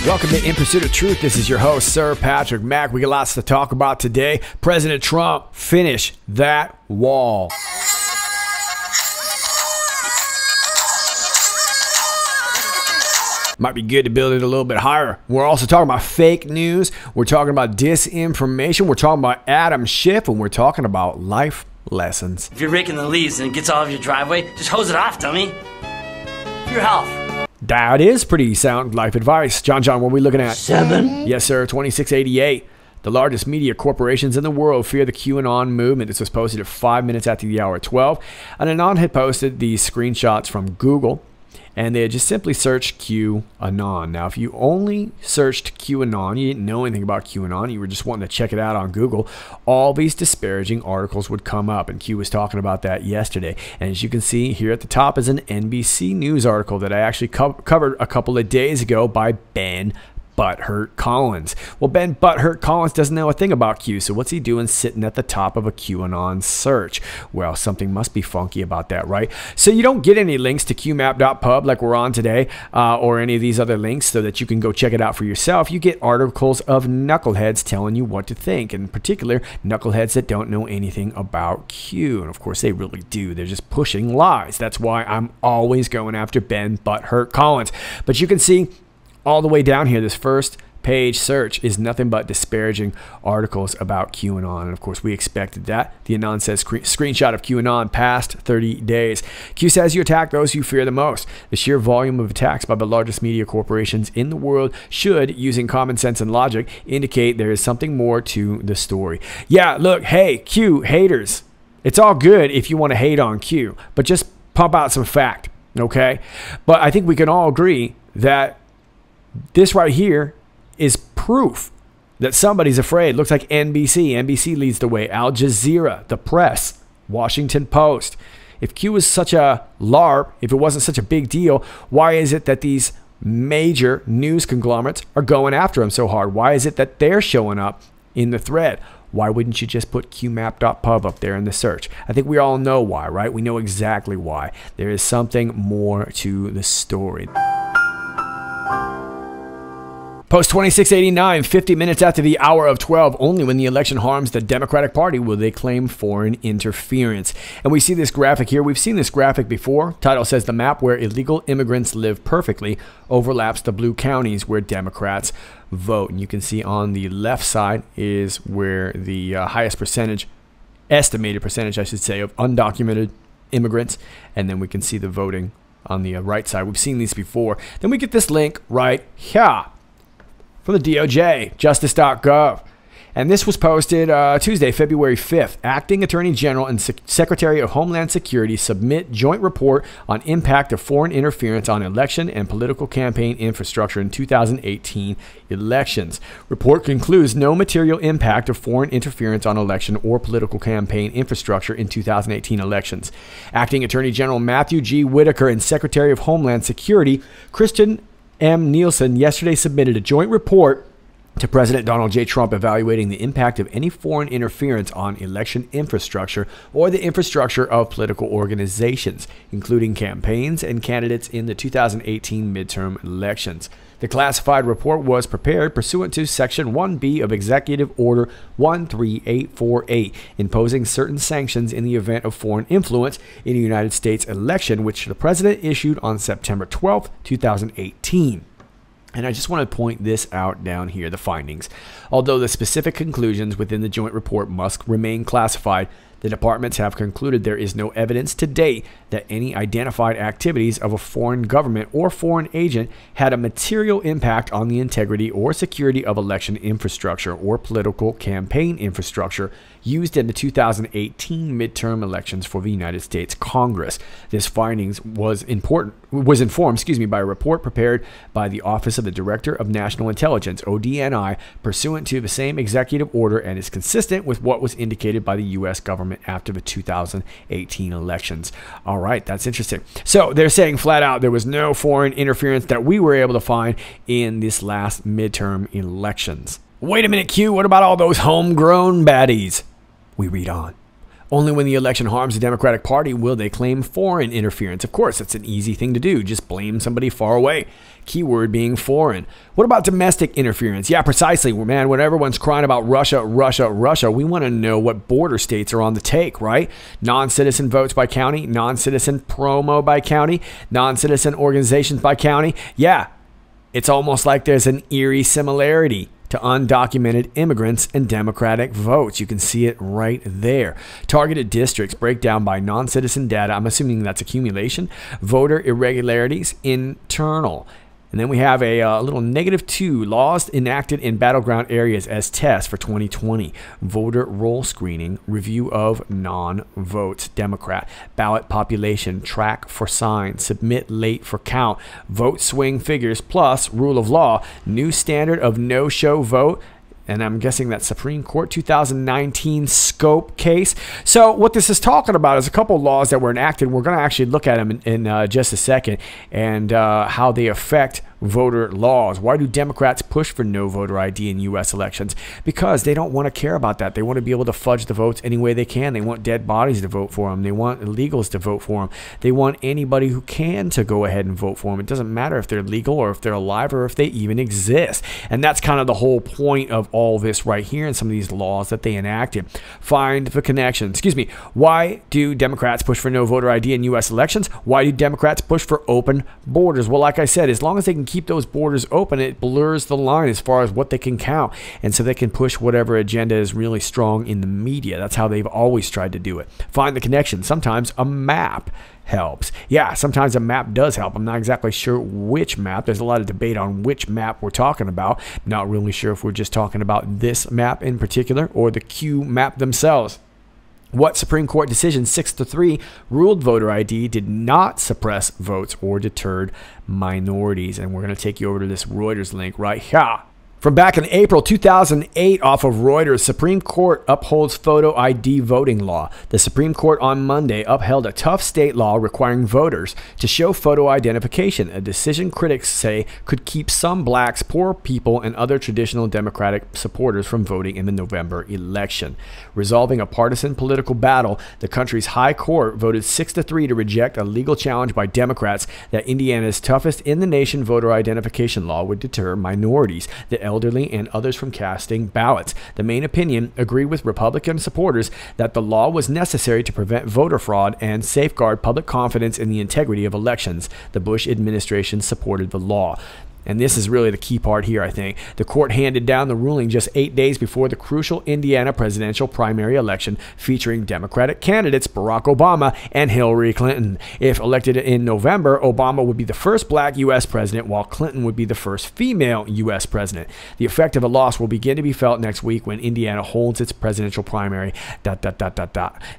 Welcome to In Pursuit of Truth. This is your host, Sir Patrick Mack. We got lots to talk about today. President Trump, finish that wall. Might be good to build it a little bit higher. We're also talking about fake news. We're talking about disinformation. We're talking about Adam Schiff, and we're talking about life lessons. If you're raking the leaves and it gets all over your driveway, just hose it off, dummy. For your health. That is pretty sound life advice. John, what are we looking at? 7. Yes, sir. 2688. The largest media corporations in the world fear the QAnon movement. This was posted at 5 minutes after the hour 12. And Anon had posted these screenshots from Google, and they had just simply searched QAnon. Now, if you only searched QAnon, you didn't know anything about QAnon, you were just wanting to check it out on Google, all these disparaging articles would come up. And Q was talking about that yesterday. And as you can see here at the top is an NBC News article that I actually covered a couple of days ago by Ben Butthurt Collins. Well, Ben Butthurt Collins doesn't know a thing about Q, so what's he doing sitting at the top of a QAnon search? Well, something must be funky about that, right? So you don't get any links to qmap.pub like we're on today, or any of these other links so that you can go check it out for yourself. You get articles of knuckleheads telling you what to think, in particular, knuckleheads that don't know anything about Q. And of course, they really do. They're just pushing lies. That's why I'm always going after Ben Butthurt Collins. But you can see all the way down here, this first page search is nothing but disparaging articles about QAnon. And of course, we expected that. The Anon says screenshot of QAnon past 30 days. Q says you attack those you fear the most. The sheer volume of attacks by the largest media corporations in the world should, using common sense and logic, indicate there is something more to the story. Yeah, look, hey, Q haters, it's all good if you want to hate on Q, but just pump out some fact, okay? But I think we can all agree that this right here is proof that somebody's afraid. Looks like NBC. NBC leads the way. Al Jazeera, the press, Washington Post. If Q was such a LARP, if it wasn't such a big deal, why is it that these major news conglomerates are going after him so hard? Why is it that they're showing up in the thread? Why wouldn't you just put qmap.pub up there in the search? I think we all know why, right? We know exactly why. There is something more to the story. Post 2689, 50 minutes after the hour of 12, only when the election harms the Democratic Party will they claim foreign interference. And we see this graphic here. We've seen this graphic before. Title says the map where illegal immigrants live perfectly overlaps the blue counties where Democrats vote. And you can see on the left side is where the highest percentage, estimated percentage, I should say, of undocumented immigrants. And then we can see the voting on the right side. We've seen these before. Then we get this link right here from the DOJ, justice.gov. And this was posted Tuesday, February 5th. Acting Attorney General and Secretary of Homeland Security submit joint report on impact of foreign interference on election and political campaign infrastructure in 2018 elections. Report concludes no material impact of foreign interference on election or political campaign infrastructure in 2018 elections. Acting Attorney General Matthew G. Whitaker and Secretary of Homeland Security Christian M. Nielsen yesterday submitted a joint report to President Donald J. Trump evaluating the impact of any foreign interference on election infrastructure or the infrastructure of political organizations, including campaigns and candidates in the 2018 midterm elections. The classified report was prepared pursuant to Section 1B of Executive Order 13848, imposing certain sanctions in the event of foreign influence in a United States election, which the president issued on September 12, 2018. And I just want to point this out down here, the findings. Although the specific conclusions within the joint report must remain classified, the departments have concluded there is no evidence to date that any identified activities of a foreign government or foreign agent had a material impact on the integrity or security of election infrastructure or political campaign infrastructure used in the 2018 midterm elections for the United States Congress. This findings was informed, by a report prepared by the Office of the Director of National Intelligence, ODNI, pursuant to the same executive order, and is consistent with what was indicated by the U.S. government after the 2018 elections. All right, that's interesting. So they're saying flat out there was no foreign interference that we were able to find in this last midterm elections. Wait a minute, Q, what about all those homegrown baddies? We read on. Only when the election harms the Democratic Party will they claim foreign interference. Of course, that's an easy thing to do. Just blame somebody far away. Keyword being foreign. What about domestic interference? Yeah, precisely. Man, when everyone's crying about Russia, we want to know what border states are on the take, right? Non-citizen votes by county, non-citizen promo by county, non-citizen organizations by county. Yeah, it's almost like there's an eerie similarity to undocumented immigrants and Democratic votes. You can see it right there. Targeted districts break down by non-citizen data. I'm assuming that's accumulation. Voter irregularities, internal. And then we have a little -2 laws enacted in battleground areas as tests for 2020. Voter roll screening, review of non-votes, Democrat, ballot population, track for sign, submit late for count, vote swing figures, plus rule of law, new standard of no-show vote. And I'm guessing that Supreme Court 2019 scope case. So what this is talking about is a couple of laws that were enacted. We're going to actually look at them in just a second and how they affect voter laws. Why do Democrats push for no voter ID in U.S. elections? Because they don't want to care about that. They want to be able to fudge the votes any way they can. They want dead bodies to vote for them. They want illegals to vote for them. They want anybody who can to go ahead and vote for them. It doesn't matter if they're legal or if they're alive or if they even exist. And that's kind of the whole point of all this right here and some of these laws that they enacted. Find the connection. Why do Democrats push for no voter ID in U.S. elections? Why do Democrats push for open borders? Well, like I said, as long as they can keep those borders open, it blurs the line as far as what they can count. And so they can push whatever agenda is really strong in the media. That's how they've always tried to do it. Find the connection. Sometimes a map helps. Yeah, sometimes a map does help. I'm not exactly sure which map. There's a lot of debate on which map we're talking about. Not really sure if we're just talking about this map in particular or the Q map themselves. What Supreme Court decision 6-3 ruled voter ID did not suppress votes or deterred minorities. And we're going to take you over to this Reuters link right here. From back in April 2008 off of Reuters, Supreme Court upholds photo ID voting law. The Supreme Court on Monday upheld a tough state law requiring voters to show photo identification, a decision critics say could keep some blacks, poor people, and other traditional Democratic supporters from voting in the November election. Resolving a partisan political battle, the country's high court voted 6-3 to reject a legal challenge by Democrats that Indiana's toughest in the nation voter identification law would deter minorities, the elderly, and others from casting ballots. The main opinion agreed with Republican supporters that the law was necessary to prevent voter fraud and safeguard public confidence in the integrity of elections. The Bush administration supported the law. And this is really the key part here, I think. The court handed down the ruling just 8 days before the crucial Indiana presidential primary election featuring Democratic candidates Barack Obama and Hillary Clinton. If elected in November, Obama would be the first black U.S. president, while Clinton would be the first female U.S. president. The effect of the loss will begin to be felt next week when Indiana holds its presidential primary.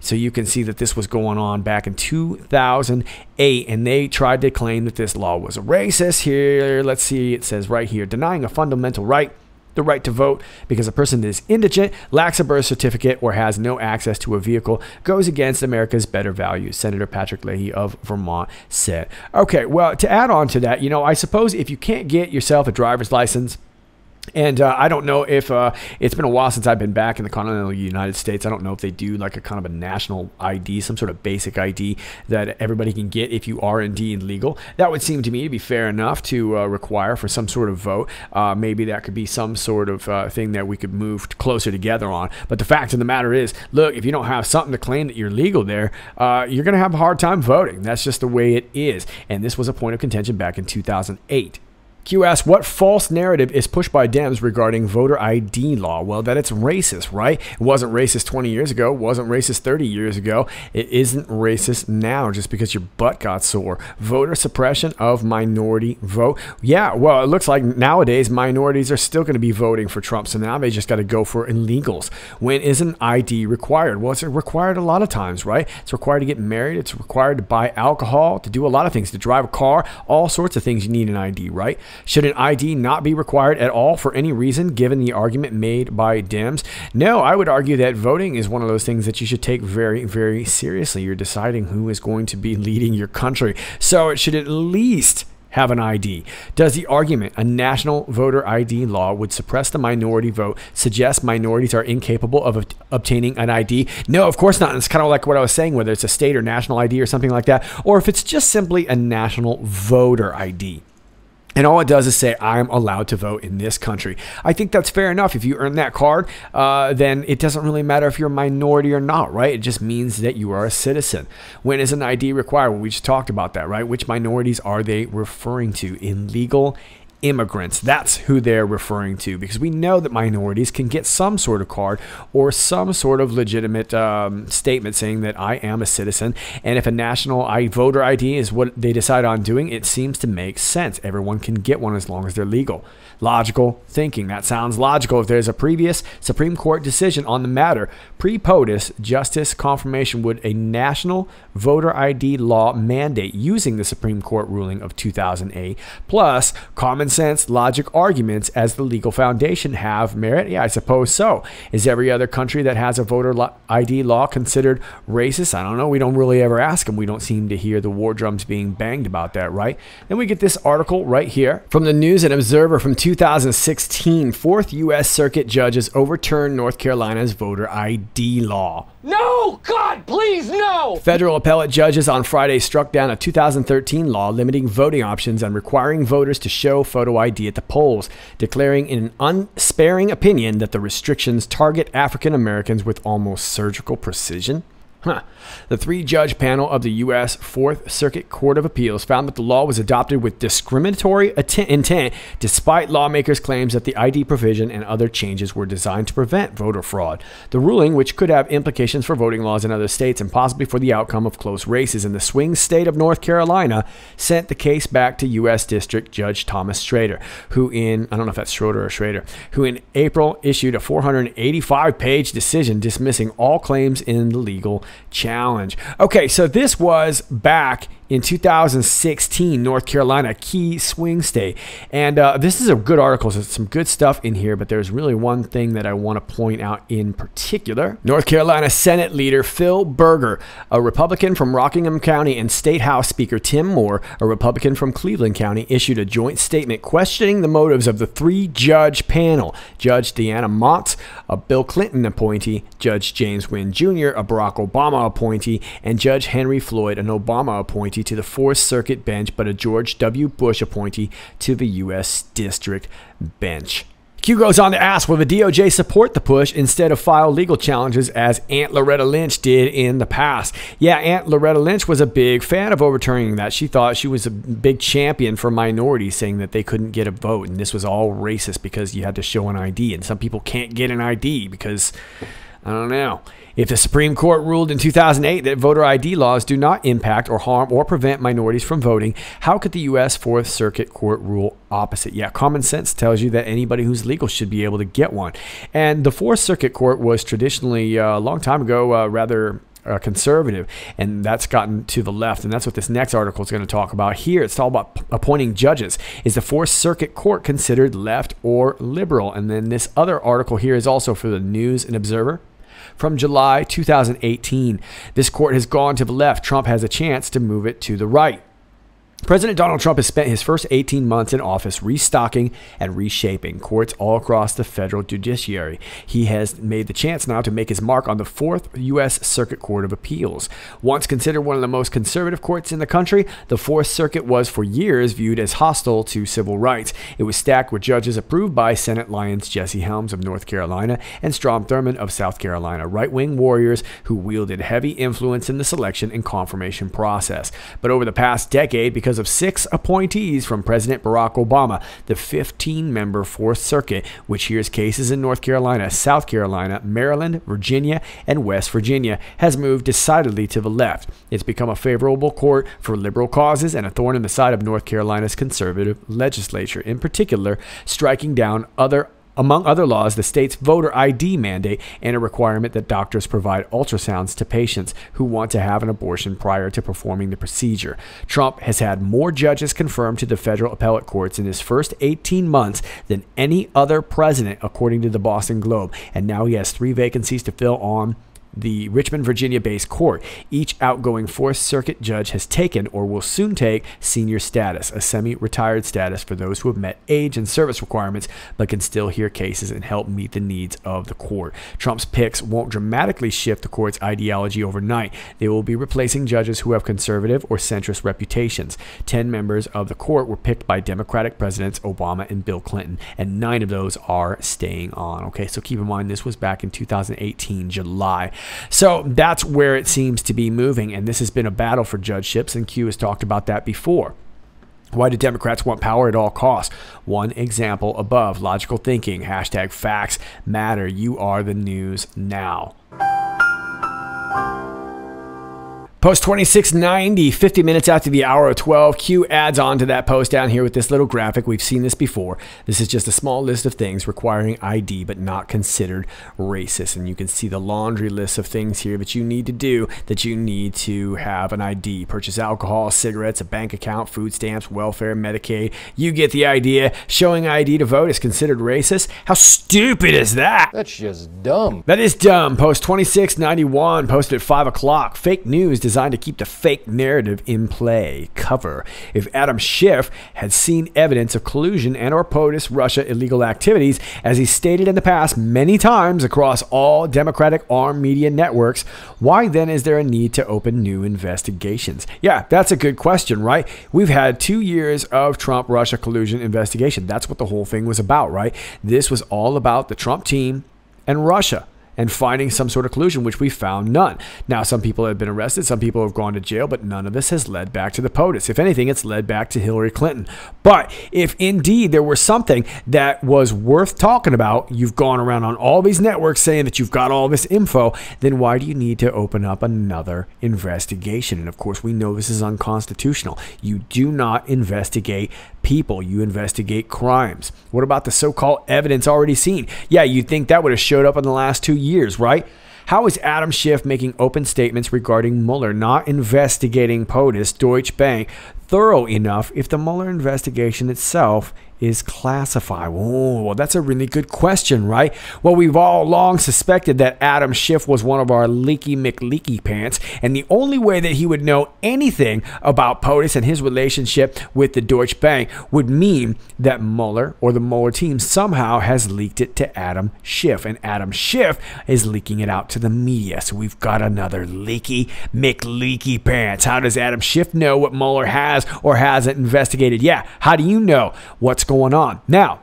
So you can see that this was going on back in 2008, and they tried to claim that this law was racist. Here, let's see. It says right here, denying a fundamental right, the right to vote, because a person is indigent, lacks a birth certificate, or has no access to a vehicle, goes against America's better values, Senator Patrick Leahy of Vermont said. Okay, well, to add on to that, I suppose if you can't get yourself a driver's license, and I don't know if it's been a while since I've been back in the continental United States. I don't know if they do like a kind of a national ID, some sort of basic ID that everybody can get if you are indeed legal. That would seem to me to be fair enough to require for some sort of vote. Maybe that could be some sort of thing that we could move closer together on. But the fact of the matter is, look, if you don't have something to claim that you're legal there, you're going to have a hard time voting. That's just the way it is. And this was a point of contention back in 2008. Q asks, what false narrative is pushed by Dems regarding voter ID law? Well, that it's racist, right? It wasn't racist 20 years ago, wasn't racist 30 years ago. It isn't racist now just because your butt got sore. Voter suppression of minority vote. Yeah, well, it looks like nowadays minorities are still going to be voting for Trump, so now they just got to go for illegals. When isn't ID required? Well, it's required a lot of times, right? It's required to get married. It's required to buy alcohol, to do a lot of things, to drive a car, all sorts of things you need an ID, right? Should an ID not be required at all for any reason, given the argument made by Dems? No, I would argue that voting is one of those things that you should take very, very seriously. You're deciding who is going to be leading your country. So it should at least have an ID. Does the argument a national voter ID law would suppress the minority vote suggest minorities are incapable of obtaining an ID? No, of course not. It's kind of like what I was saying, whether it's a state or national ID or something like that, or if it's just simply a national voter ID. And all it does is say, I'm allowed to vote in this country. I think that's fair enough. If you earn that card, then it doesn't really matter if you're a minority or not, right? It just means that you are a citizen. When is an ID required? Well, we just talked about that, right? Which minorities are they referring to? Illegal immigrants. That's who they're referring to, because we know that minorities can get some sort of card or some sort of legitimate statement saying that I am a citizen. And if a national voter ID is what they decide on doing, it seems to make sense. Everyone can get one as long as they're legal. Logical thinking. That sounds logical. If there's a previous Supreme Court decision on the matter, pre-POTUS justice confirmation, would a national voter ID law mandate using the Supreme Court ruling of 2008 plus common sense logic arguments as the legal foundation have merit? Yeah, I suppose so. Is every other country that has a voter ID law considered racist? I don't know. We don't really ever ask them. We don't seem to hear the war drums being banged about that, right? Then we get this article right here from the News and Observer from 2016. Fourth U.S. Circuit judges overturned North Carolina's voter ID law. No! God, please, no! Federal appellate judges on Friday struck down a 2013 law limiting voting options and requiring voters to show photo ID at the polls, declaring in an unsparing opinion that the restrictions target African Americans with almost surgical precision. The three-judge panel of the U.S. Fourth Circuit Court of Appeals found that the law was adopted with discriminatory intent, despite lawmakers' claims that the ID provision and other changes were designed to prevent voter fraud. The ruling, which could have implications for voting laws in other states and possibly for the outcome of close races in the swing state of North Carolina, sent the case back to U.S. District Judge Thomas Schrader, who in April issued a 485-page decision dismissing all claims in the legal challenge. Okay, so this was back in 2016, North Carolina, key swing state. And this is a good article. So there's some good stuff in here, but there's really one thing that I want to point out in particular. North Carolina Senate Leader Phil Berger, a Republican from Rockingham County, and State House Speaker Tim Moore, a Republican from Cleveland County, issued a joint statement questioning the motives of the three-judge panel: Judge Deanna Motz, a Bill Clinton appointee, Judge James Wynn Jr., a Barack Obama appointee, and Judge Henry Floyd, an Obama appointee to the Fourth Circuit bench, but a George W. Bush appointee to the U.S. District Bench. Q goes on to ask, will the DOJ support the push instead of file legal challenges as Aunt Loretta Lynch did in the past? Yeah, Aunt Loretta Lynch was a big fan of overturning that. She thought she was a big champion for minorities, saying that they couldn't get a vote, and this was all racist because you had to show an ID, and some people can't get an ID because, I don't know. If the Supreme Court ruled in 2008 that voter ID laws do not impact or harm or prevent minorities from voting, how could the U.S. Fourth Circuit Court rule opposite? Yeah, common sense tells you that anybody who's legal should be able to get one. And the Fourth Circuit Court was traditionally, a long time ago, rather conservative, and that's gotten to the left, and that's what this next article is going to talk about here. It's all about appointing judges. Is the Fourth Circuit Court considered left or liberal? And then this other article here is also for the News and Observer from July 2018. This court has gone to the left. Trump has a chance to move it to the right. President Donald Trump has spent his first 18 months in office restocking and reshaping courts all across the federal judiciary. He has made the chance now to make his mark on the Fourth U.S. Circuit Court of Appeals. Once considered one of the most conservative courts in the country, the Fourth Circuit was for years viewed as hostile to civil rights. It was stacked with judges approved by Senate Lions Jesse Helms of North Carolina and Strom Thurmond of South Carolina, right-wing warriors who wielded heavy influence in the selection and confirmation process. But over the past decade, because because of 6 appointees from President Barack Obama. The 15-member Fourth Circuit, which hears cases in North Carolina, South Carolina, Maryland, Virginia, and West Virginia, has moved decidedly to the left. It's become a favorable court for liberal causes and a thorn in the side of North Carolina's conservative legislature, in particular, striking down among other laws, the state's voter ID mandate and a requirement that doctors provide ultrasounds to patients who want to have an abortion prior to performing the procedure. Trump has had more judges confirmed to the federal appellate courts in his first 18 months than any other president, according to the Boston Globe, and now he has 3 vacancies to fill on the Richmond, Virginia-based court. Each outgoing Fourth Circuit judge has taken or will soon take senior status, a semi-retired status for those who have met age and service requirements but can still hear cases and help meet the needs of the court. Trump's picks won't dramatically shift the court's ideology overnight. They will be replacing judges who have conservative or centrist reputations. 10 members of the court were picked by Democratic presidents Obama and Bill Clinton, and 9 of those are staying on. Okay, so keep in mind this was back in 2018, July. So that's where it seems to be moving, and this has been a battle for judgeships, and Q has talked about that before. Why do Democrats want power at all costs? One example above: logical thinking, hashtag facts matter. You are the news now. Post 2690, 50 minutes after the hour of 12. Q adds on to that post down here with this little graphic. We've seen this before. This is just a small list of things requiring ID but not considered racist. And you can see the laundry list of things here that you need to do, that you need to have an ID. Purchase alcohol, cigarettes, a bank account, food stamps, welfare, Medicaid. You get the idea. Showing ID to vote is considered racist. How stupid is that? That's just dumb. That is dumb. Post 2691, posted at 5 o'clock. Fake news designed to keep the fake narrative in play. Cover: if Adam Schiff had seen evidence of collusion and or POTUS Russia illegal activities, as he stated in the past many times across all Democratic armed media networks, why then is there a need to open new investigations? Yeah, that's a good question, right? We've had 2 years of Trump-Russia collusion investigation. That's what the whole thing was about, right? This was all about the Trump team and Russia, and finding some sort of collusion, which we found none. Now, some people have been arrested, some people have gone to jail, but none of this has led back to the POTUS. If anything, it's led back to Hillary Clinton. But if indeed there was something that was worth talking about, you've gone around on all these networks saying that you've got all this info, then why do you need to open up another investigation? And of course, we know this is unconstitutional. You do not investigate people, you investigate crimes. What about the so-called evidence already seen? Yeah, you'd think that would have showed up in the last 2 years, right? How is Adam Schiff making open statements regarding Mueller not investigating POTUS Deutsche Bank thorough enough if the Mueller investigation itself is classified? Oh, well, that's a really good question, right? Well, we've all long suspected that Adam Schiff was one of our leaky McLeaky pants, and the only way that he would know anything about POTUS and his relationship with the Deutsche Bank would mean that Mueller or the Mueller team somehow has leaked it to Adam Schiff, and Adam Schiff is leaking it out to the media. So we've got another leaky McLeaky pants. How does Adam Schiff know what Mueller has or hasn't investigated? Yeah, how do you know what's going on? Now,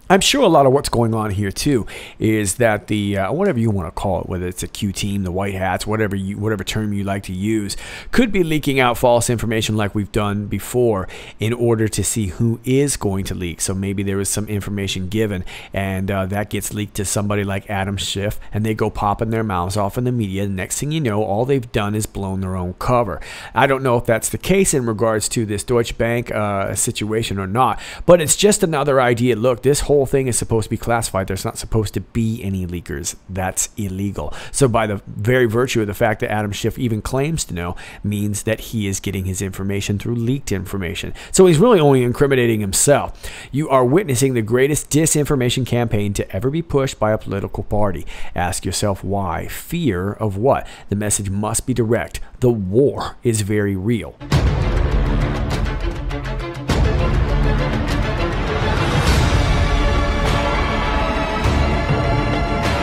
I'm sure a lot of what's going on here too is that the whatever you want to call it, whether it's a Q team, the white hats, whatever term you like to use, could be leaking out false information like we've done before in order to see who is going to leak. So maybe there was some information given and that gets leaked to somebody like Adam Schiff, and they go popping their mouths off in the media. The next thing you know, all they've done is blown their own cover. I don't know if that's the case in regards to this Deutsche Bank situation or not, but it's just another idea. Look, this whole thing is supposed to be classified. There's not supposed to be any leakers. That's illegal. So by the very virtue of the fact that Adam Schiff even claims to know means that he is getting his information through leaked information. So he's really only incriminating himself. You are witnessing the greatest disinformation campaign to ever be pushed by a political party. Ask yourself why. Fear of what? The message must be direct. The war is very real.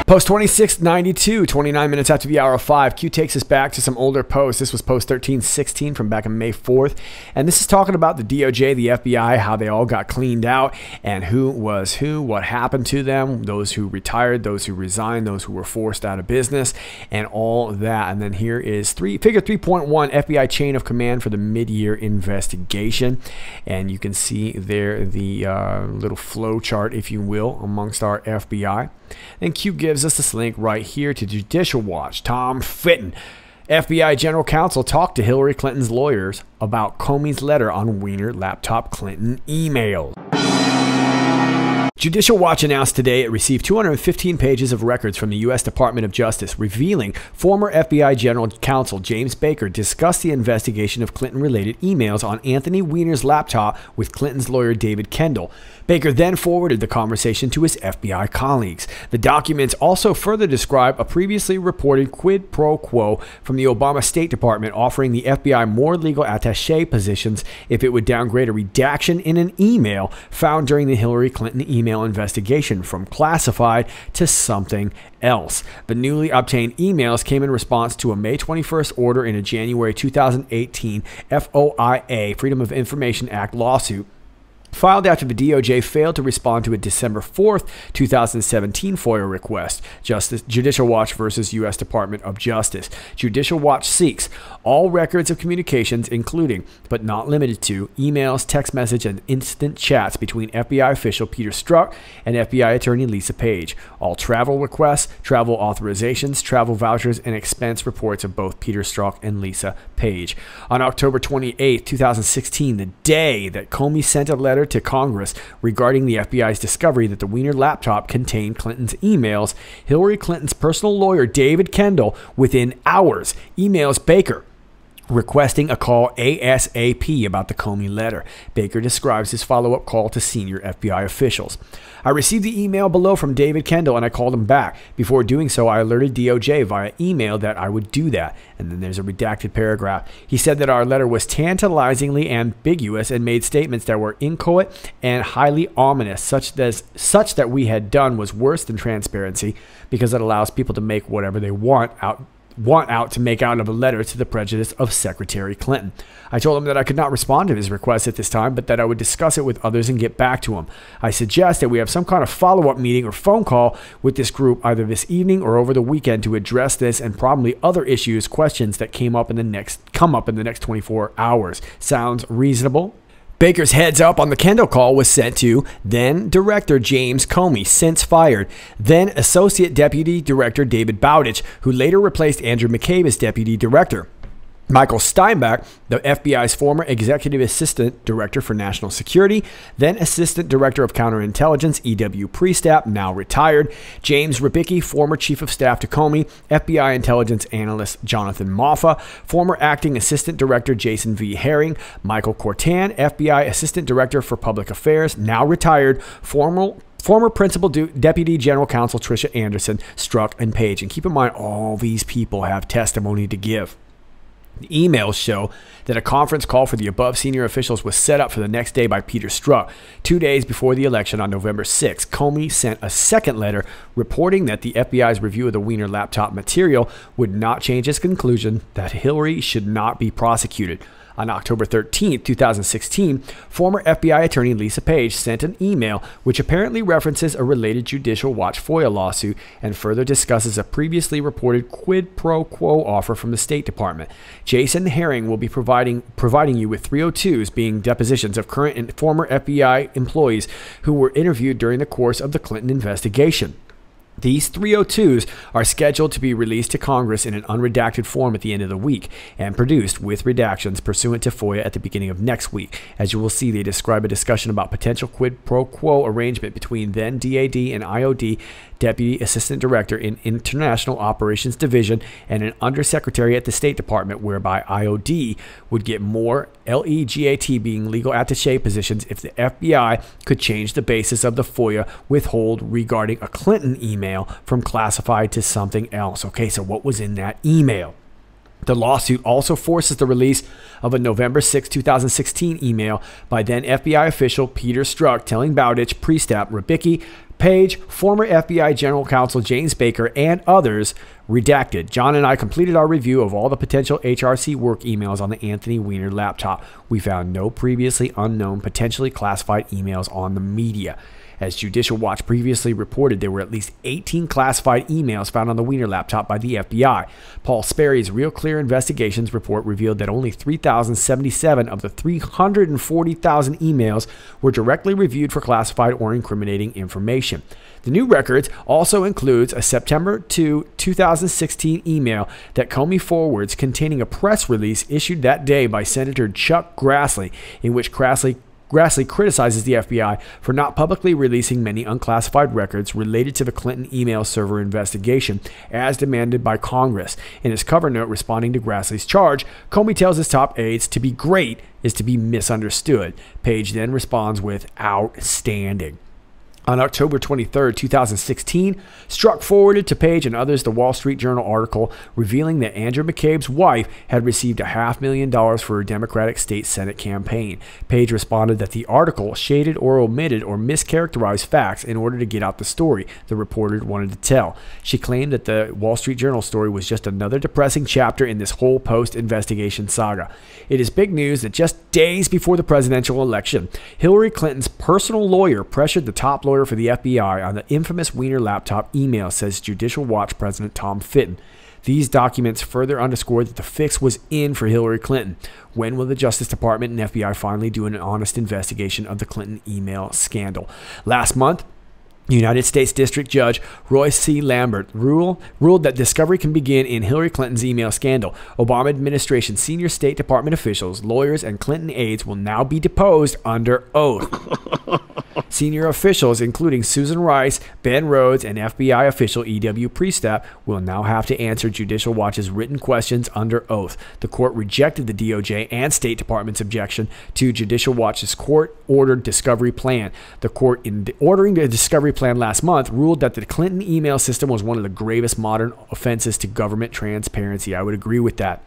Post 2692, 29 minutes after the hour of 5. Q takes us back to some older posts. This was post 1316 from back on May 4th. And this is talking about the DOJ, the FBI, how they all got cleaned out and who was who, what happened to them, those who retired, those who resigned, those who were forced out of business, and all that. And then here is figure 3.1, FBI chain of command for the mid-year investigation. And you can see there the little flow chart, if you will, amongst our FBI. And Q gives us this link right here to Judicial Watch. Tom Fitton, FBI General Counsel, talked to Hillary Clinton's lawyers about Comey's letter on Wiener laptop Clinton emails. Judicial Watch announced today it received 215 pages of records from the U.S. Department of Justice, revealing former FBI General Counsel James Baker discussed the investigation of Clinton-related emails on Anthony Weiner's laptop with Clinton's lawyer David Kendall. Baker then forwarded the conversation to his FBI colleagues. The documents also further describe a previously reported quid pro quo from the Obama State Department offering the FBI more legal attaché positions if it would downgrade a redaction in an email found during the Hillary Clinton email investigation from classified to something else. The newly obtained emails came in response to a May 21st order in a January 2018 FOIA, Freedom of Information Act lawsuit filed after the DOJ failed to respond to a December 4th, 2017 FOIA request. Judicial Watch versus U.S. Department of Justice. Judicial Watch seeks all records of communications, including, but not limited to, emails, text message, and instant chats between FBI official Peter Strzok and FBI attorney Lisa Page. All travel requests, travel authorizations, travel vouchers, and expense reports of both Peter Strzok and Lisa Page. On October 28, 2016, the day that Comey sent a letter to Congress regarding the FBI's discovery that the Wiener laptop contained Clinton's emails, Hillary Clinton's personal lawyer David Kendall, within hours, emails Baker requesting a call ASAP about the Comey letter. Baker describes his follow-up call to senior FBI officials. I received the email below from David Kendall and I called him back. Before doing so, I alerted DOJ via email that I would do that. And then there's a redacted paragraph. He said that our letter was tantalizingly ambiguous and made statements that were inchoate and highly ominous, such that we had done was worse than transparency because it allows people to make whatever they want out to make out of a letter to the prejudice of Secretary Clinton. I told him that I could not respond to his request at this time, but that I would discuss it with others and get back to him. I suggest that we have some kind of follow-up meeting or phone call with this group either this evening or over the weekend to address this and probably other issues, questions that come up in the next 24 hours. Sounds reasonable? Baker's heads up on the Kendall call was sent to then Director James Comey, since fired, then Associate Deputy Director David Bowditch, who later replaced Andrew McCabe as Deputy Director. Michael Steinbach, the FBI's former Executive Assistant Director for National Security, then Assistant Director of Counterintelligence, E.W. Priestap, now retired. James Rybicki, former Chief of Staff to Comey. FBI Intelligence Analyst Jonathan Moffa. Former Acting Assistant Director Jason V. Herring. Michael Cortan, FBI Assistant Director for Public Affairs, now retired. Former Principal Deputy General Counsel Tricia Anderson, Strzok, and Page. And keep in mind, all these people have testimony to give. The emails show that a conference call for the above senior officials was set up for the next day by Peter Strzok. 2 days before the election on November 6, Comey sent a second letter reporting that the FBI's review of the Wiener laptop material would not change his conclusion that Hillary should not be prosecuted. On October 13, 2016, former FBI attorney Lisa Page sent an email which apparently references a related Judicial Watch FOIA lawsuit and further discusses a previously reported quid pro quo offer from the State Department. Jason Herring will be providing you with 302s, being depositions of current and former FBI employees who were interviewed during the course of the Clinton investigation. These 302s are scheduled to be released to Congress in an unredacted form at the end of the week and produced with redactions pursuant to FOIA at the beginning of next week. As you will see, they describe a discussion about potential quid pro quo arrangement between then DAD and IOD Deputy Assistant Director in International Operations Division and an Undersecretary at the State Department, whereby IOD would get more LEGAT, being legal attaché positions, if the FBI could change the basis of the FOIA withhold regarding a Clinton email from classified to something else. Okay, so what was in that email? The lawsuit also forces the release of a November 6, 2016 email by then FBI official Peter Strzok telling Bowditch, Priestap, Rybicki, Page, former FBI General Counsel James Baker, and others. Redacted. John and I completed our review of all the potential HRC work emails on the Anthony Weiner laptop. We found no previously unknown, potentially classified emails on the media. As Judicial Watch previously reported, there were at least 18 classified emails found on the Weiner laptop by the FBI. Paul Sperry's Real Clear Investigations report revealed that only 3,077 of the 340,000 emails were directly reviewed for classified or incriminating information. The new records also includes a September 2, 2016 email that Comey forwards containing a press release issued that day by Senator Chuck Grassley, in which Grassley criticizes the FBI for not publicly releasing many unclassified records related to the Clinton email server investigation, as demanded by Congress. In his cover note responding to Grassley's charge, Comey tells his top aides to be great is to be misunderstood. Page then responds with outstanding. On October 23, 2016, Strzok forwarded to Page and others the Wall Street Journal article revealing that Andrew McCabe's wife had received $500,000 for her Democratic State Senate campaign. Page responded that the article shaded or omitted or mischaracterized facts in order to get out the story the reporter wanted to tell. She claimed that the Wall Street Journal story was just another depressing chapter in this whole post-investigation saga. It is big news that just days before the presidential election, Hillary Clinton's personal lawyer pressured the top lawyer for the FBI on the infamous Weiner laptop email, says Judicial Watch President Tom Fitton. These documents further underscore that the fix was in for Hillary Clinton. When will the Justice Department and FBI finally do an honest investigation of the Clinton email scandal? Last month, United States District Judge Roy C. Lambert ruled that discovery can begin in Hillary Clinton's email scandal. Obama administration senior State Department officials, lawyers, and Clinton aides will now be deposed under oath. Senior officials, including Susan Rice, Ben Rhodes, and FBI official E.W. Priestap, will now have to answer Judicial Watch's written questions under oath. The court rejected the DOJ and State Department's objection to Judicial Watch's court-ordered discovery plan. The court, in ordering the discovery plan last month, ruled that the Clinton email system was one of the gravest modern offenses to government transparency. I would agree with that.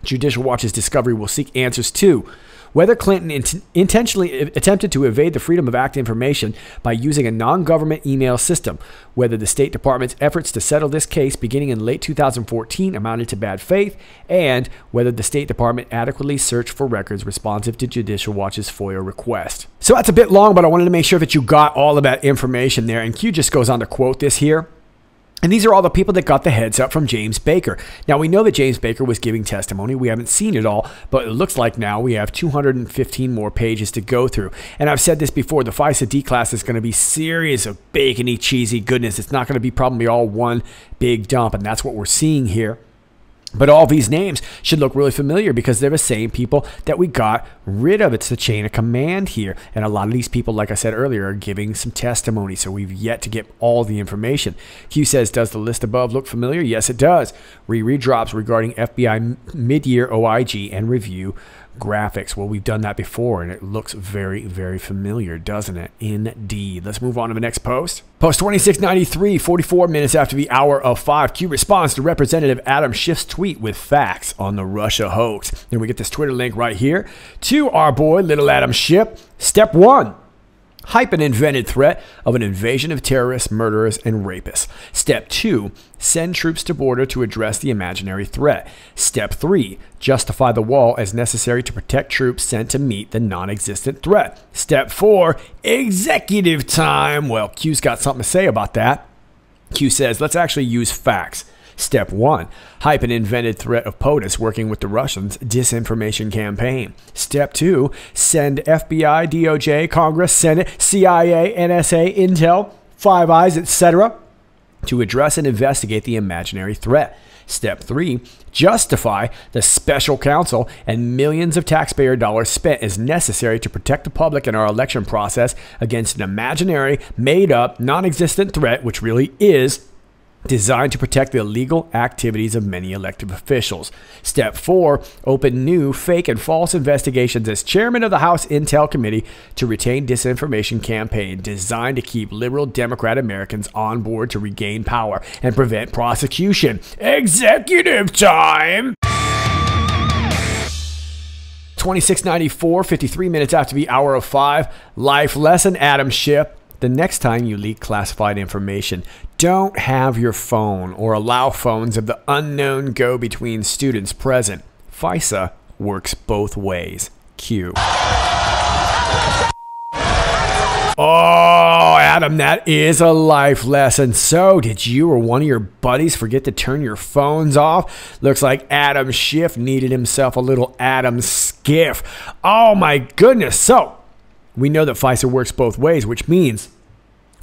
Judicial Watch's discovery will seek answers to whether Clinton intentionally attempted to evade the Freedom of Act information by using a non-government email system, whether the State Department's efforts to settle this case beginning in late 2014 amounted to bad faith, and whether the State Department adequately searched for records responsive to Judicial Watch's FOIA request. So that's a bit long, but I wanted to make sure that you got all of that information there, and Q just goes on to quote this here. And these are all the people that got the heads up from James Baker. Now, we know that James Baker was giving testimony. We haven't seen it all, but it looks like now we have 215 more pages to go through. And I've said this before, the FISA D class is going to be serious of bacony, cheesy goodness. It's not going to be probably all one big dump, and that's what we're seeing here. But all these names should look really familiar because they're the same people that we got rid of. It's the chain of command here. And a lot of these people, like I said earlier, are giving some testimony. So we've yet to get all the information. Q says, does the list above look familiar? Yes, it does. Reread drops regarding FBI mid-year OIG and review graphics. Well, we've done that before, and it looks very, very familiar, doesn't it? Indeed. Let's move on to the next post. Post 2693, 44 minutes after the hour of 5. Q responds to Representative Adam Schiff's tweet with facts on the Russia hoax. Then we get this Twitter link right here to our boy, little Adam Schiff. Step 1. Hype an invented threat of an invasion of terrorists, murderers, and rapists. Step 2. Send troops to border to address the imaginary threat. Step 3. Justify the wall as necessary to protect troops sent to meet the non-existent threat. Step 4. Executive time. Well, Q's got something to say about that. Q says, let's actually use facts. Step 1. Hype an invented threat of POTUS working with the Russians' disinformation campaign. Step 2. Send FBI, DOJ, Congress, Senate, CIA, NSA, Intel, Five Eyes, etc. to address and investigate the imaginary threat. Step 3. Justify the special counsel and millions of taxpayer dollars spent as necessary to protect the public in our election process against an imaginary, made-up, non-existent threat, which really is designed to protect the illegal activities of many elected officials. Step 4. Open new, fake, and false investigations as chairman of the House Intel Committee to retain disinformation campaign designed to keep liberal Democrat Americans on board to regain power and prevent prosecution. Executive time! 2694, 53 minutes after the hour of 5. Life lesson, Adam Schiff. the next time you leak classified information. Don't have your phone or allow phones of the unknown go between students present. FISA works both ways. Q. Oh, Adam, that is a life lesson. So, did you or one of your buddies forget to turn your phones off? Looks like Adam Schiff needed himself a little Adam Skiff. Oh my goodness. So, we know that FISA works both ways, which means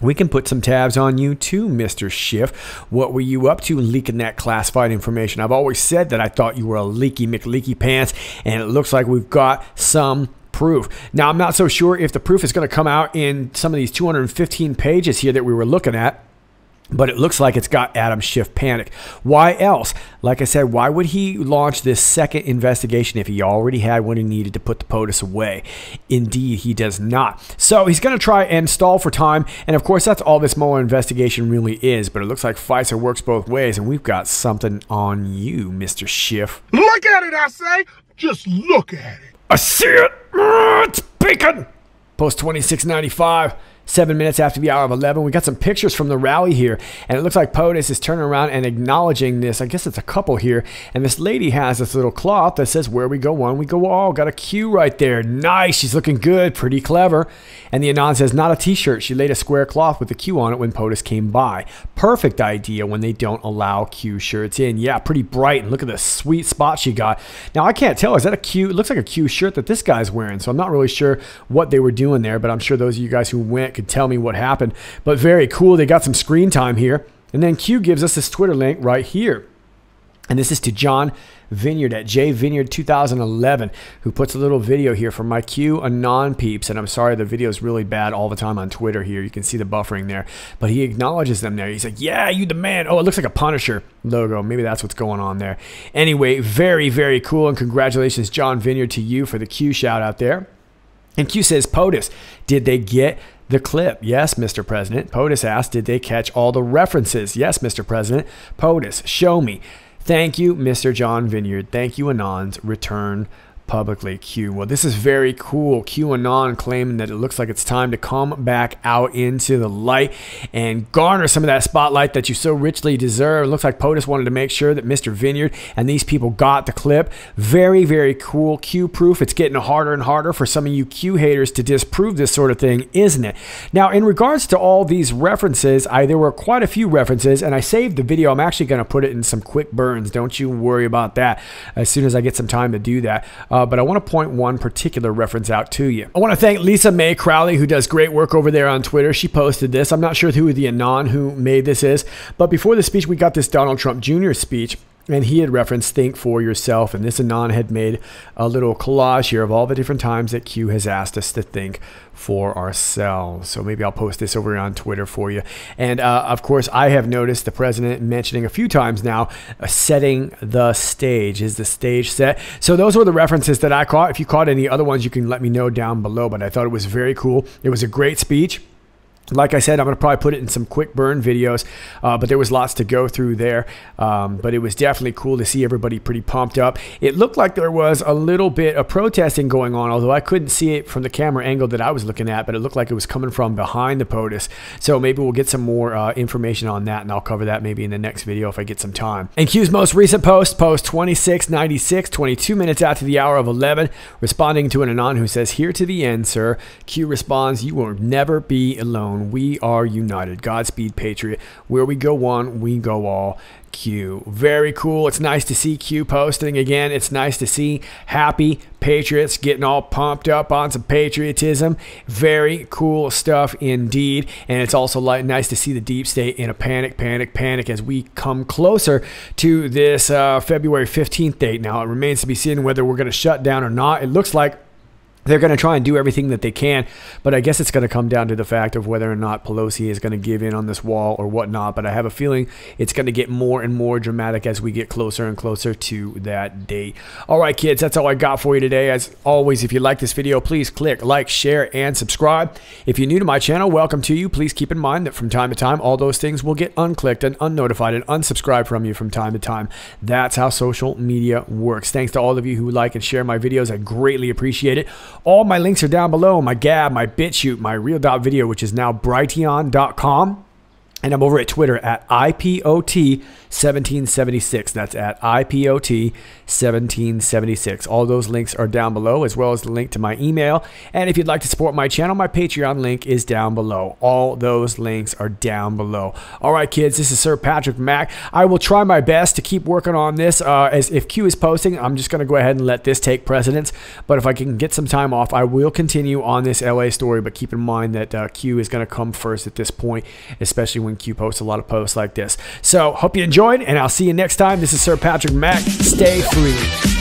we can put some tabs on you too, Mr. Schiff. What were you up to leaking that classified information? I've always said that I thought you were a leaky McLeaky pants, and it looks like we've got some proof. Now, I'm not so sure if the proof is going to come out in some of these 215 pages here that we were looking at, but it looks like it's got Adam Schiff panic. Why else? Like I said, why would he launch this second investigation if he already had what he needed to put the POTUS away? Indeed, he does not. So he's going to try and stall for time. And of course, that's all this Mueller investigation really is. But it looks like FISA works both ways. And we've got something on you, Mr. Schiff. Look at it, I say. Just look at it. I see it. It's bacon. Post 2695. 7 minutes after the hour of 11. We got some pictures from the rally here, and it looks like POTUS is turning around and acknowledging this. I guess it's a couple here, and this lady has this little cloth that says, where we go one, we go all. Got a Q right there. Nice. She's looking good. Pretty clever. And the Anon says, not a t-shirt. She laid a square cloth with the Q on it when POTUS came by. Perfect idea when they don't allow Q shirts in. Yeah, pretty bright, and look at the sweet spot she got. Now, I can't tell. Is that a Q? It looks like a Q shirt that this guy's wearing, so I'm not really sure what they were doing there, but I'm sure those of you guys who went could tell me what happened. But very cool. They got some screen time here. And then Q gives us this Twitter link right here. And this is to John Vineyard at JVineyard 2011, who puts a little video here for my Q Anon peeps. And I'm sorry, the video is really bad all the time on Twitter here. You can see the buffering there. But he acknowledges them there. He's like, yeah, you the man. Oh, it looks like a Punisher logo. Maybe that's what's going on there. Anyway, very, very cool. And congratulations, John Vineyard, to you for the Q shout out there. And Q says, POTUS, did they get the clip? Yes, Mr. President. POTUS asked, did they catch all the references? Yes, Mr. President. POTUS, show me. Thank you, Mr. John Vineyard. Thank you, Anons. Return publicly. Q. Well, this is very cool. QAnon claiming that it looks like it's time to come back out into the light and garner some of that spotlight that you so richly deserve. It looks like POTUS wanted to make sure that Mr. Vineyard and these people got the clip. Very, very cool. Q proof. It's getting harder and harder for some of you Q haters to disprove this sort of thing, isn't it? Now, in regards to all these references, there were quite a few references, and I saved the video. I'm actually going to put it in some quick burns. Don't you worry about that as soon as I get some time to do that. But I want to point one particular reference out to you. I want to thank Lisa Mae Crowley, who does great work over there on Twitter. She posted this. I'm not sure who the Anon who made this is, but before the speech, we got this Donald Trump Jr. speech, and he had referenced think for yourself, and this Anon had made a little collage here of all the different times that Q has asked us to think for ourselves. So maybe I'll post this over on Twitter for you. And of course, I have noticed the president mentioning a few times now, setting the stage. Is the stage set? So those were the references that I caught. If you caught any other ones, you can let me know down below, but I thought it was very cool. It was a great speech. Like I said, I'm going to probably put it in some quick burn videos, but there was lots to go through there. But it was definitely cool to see everybody pretty pumped up. It looked like there was a little bit of protesting going on, although I couldn't see it from the camera angle that I was looking at, but it looked like it was coming from behind the POTUS. So maybe we'll get some more information on that, and I'll cover that maybe in the next video if I get some time. And Q's most recent post 2696, 22 minutes after the hour of 11, responding to an Anon who says, here to the end, sir. Q responds, you will never be alone. We are united. Godspeed, Patriot. Where we go one, we go all. Q. Very cool. It's nice to see Q posting again. It's nice to see happy patriots getting all pumped up on some patriotism. Very cool stuff indeed. And it's also nice to see the deep state in a panic as we come closer to this February 15th date. Now, it remains to be seen whether we're going to shut down or not. It looks like they're going to try and do everything that they can, but I guess it's going to come down to the fact of whether or not Pelosi is going to give in on this wall or whatnot. But I have a feeling it's going to get more and more dramatic as we get closer and closer to that date. All right, kids, that's all I got for you today. As always, if you like this video, please click like, share, and subscribe. If you're new to my channel, welcome to you. Please keep in mind that from time to time, all those things will get unclicked and unnotified and unsubscribed from you from time to time. That's how social media works. Thanks to all of you who like and share my videos. I greatly appreciate it. All my links are down below. My Gab, my BitChute, my Real.video, which is now Brighteon.com. And I'm over at Twitter at IPOT1776. That's at IPOT1776. All those links are down below, as well as the link to my email. And if you'd like to support my channel, my Patreon link is down below. All those links are down below. All right, kids, this is Sir Patrick Mac. I will try my best to keep working on this. As if Q is posting, I'm just going to go ahead and let this take precedence. But if I can get some time off, I will continue on this LA story. But keep in mind that Q is going to come first at this point, especially when Q posts a lot of posts like this. So hope you enjoyed, and I'll see you next time. This is Sir Patrick Mac. Stay free.